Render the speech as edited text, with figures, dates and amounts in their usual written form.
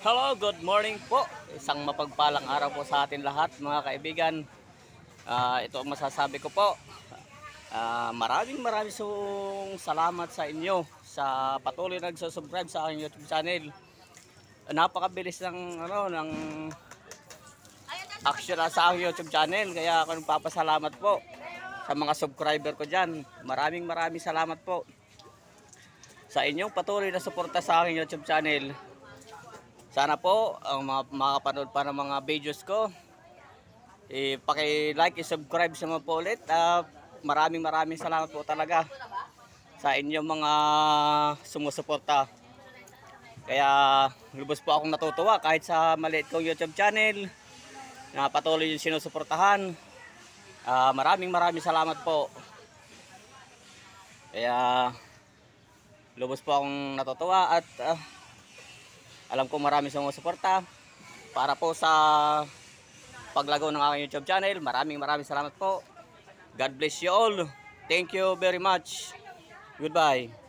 Hello, good morning po. Isang mapagpalang araw po sa atin lahat mga kaibigan. Ito ang masasabi ko po. Maraming salamat sa inyo sa patuloy nagsusubscribe sa aking YouTube channel. Napakabilis ng action sa aking YouTube channel, kaya ako nagpapasalamat po sa mga subscriber ko diyan. Maraming salamat po sa inyong patuloy na suporta sa aking YouTube channel. Sana po ang makapanood pa ng mga videos ko, paki-like, i-subscribe sa mga po ulit. Maraming salamat po talaga sa inyong mga sumusuporta. Kaya lubos po akong natutuwa kahit sa maliit kong YouTube channel na patuloy yung sinusuportahan. Maraming salamat po. Kaya lubos po akong natutuwa at alam ko marami sumusuporta para po sa paglago ng aking YouTube channel. Maraming salamat po. God bless you all. Thank you very much. Goodbye.